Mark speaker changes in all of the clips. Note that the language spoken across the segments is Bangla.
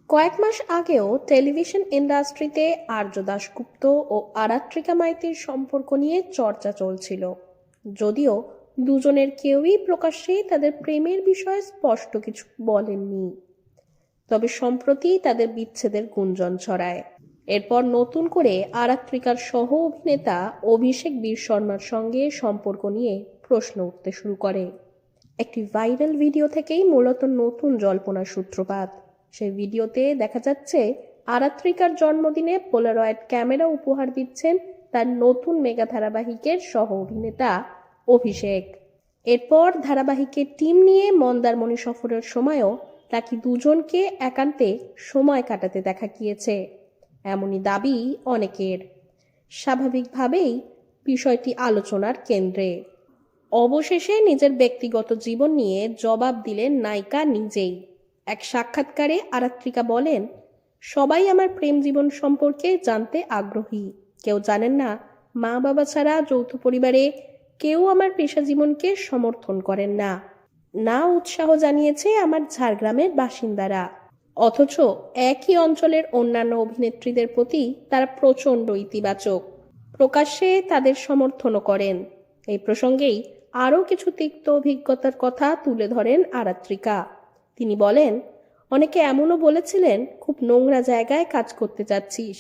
Speaker 1: কয়েক মাস আগেও টেলিভিশন ইন্ডাস্ট্রিতে আর্য দাশগুপ্ত ও আরাত্রিকা মাইতির সম্পর্ক নিয়ে চর্চা চলছিল। যদিও দুজনের কেউই প্রকাশ্যে তাদের প্রেমের বিষয়ে স্পষ্ট কিছু বলেননি, তবে সম্প্রতি তাদের বিচ্ছেদের গুঞ্জন ছড়ায়। এরপর নতুন করে আরাত্রিকার সহ অভিনেতা অভিষেক বীর শর্মার সঙ্গে সম্পর্ক নিয়ে প্রশ্ন উঠতে শুরু করে। একটি ভাইরাল ভিডিও থেকেই মূলত নতুন জল্পনার সূত্রপাত। সেই ভিডিওতে দেখা যাচ্ছে আরাত্রিকার জন্মদিনে পোলারয়েড ক্যামেরা উপহার দিচ্ছেন তার নতুন মেগা ধারাবাহিকের সহ অভিনেতা অভিষেক। এরপর ধারাবাহিকের টিম নিয়ে মন্দারমণি সফরের সময়ও নাকি দুজনকে একান্তে সময় কাটাতে দেখা গিয়েছে, এমনই দাবি অনেকের। স্বাভাবিকভাবেই বিষয়টি আলোচনার কেন্দ্রে। অবশেষে নিজের ব্যক্তিগত জীবন নিয়ে জবাব দিলেন নায়িকা নিজেই। এক সাক্ষাৎকারে আরাত্রিকা বলেন, সবাই আমার প্রেম জীবন সম্পর্কে জানতে আগ্রহী। কেউ জানেন না মা বাবা ছাড়া যৌথ পরিবারে কেউ আমার পেশা জীবনকে সমর্থন করেন না, না উৎসাহ জানিয়েছে আমার ঝাড়গ্রামের বাসিন্দারা। অথচ একই অঞ্চলের অন্যান্য অভিনেত্রীদের প্রতি তারা প্রচণ্ড ইতিবাচক, প্রকাশ্যে তাদের সমর্থনও করেন। এই প্রসঙ্গেই আরও কিছু তিক্ত অভিজ্ঞতার কথা তুলে ধরেন আরাত্রিকা। তিনি বলেন, অনেকে এমনও বলেছিলেন খুব নোংরা জায়গায় কাজ করতে যাচ্ছিস।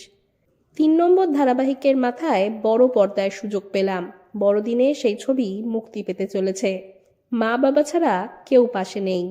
Speaker 1: ৩ নম্বর ধারাবাহিকের মাথায় বড় পর্দায় সুযোগ পেলাম। বড়দিনে সেই ছবি মুক্তি পেতে চলেছে। মা বাবা ছাড়া কেউ পাশে নেই।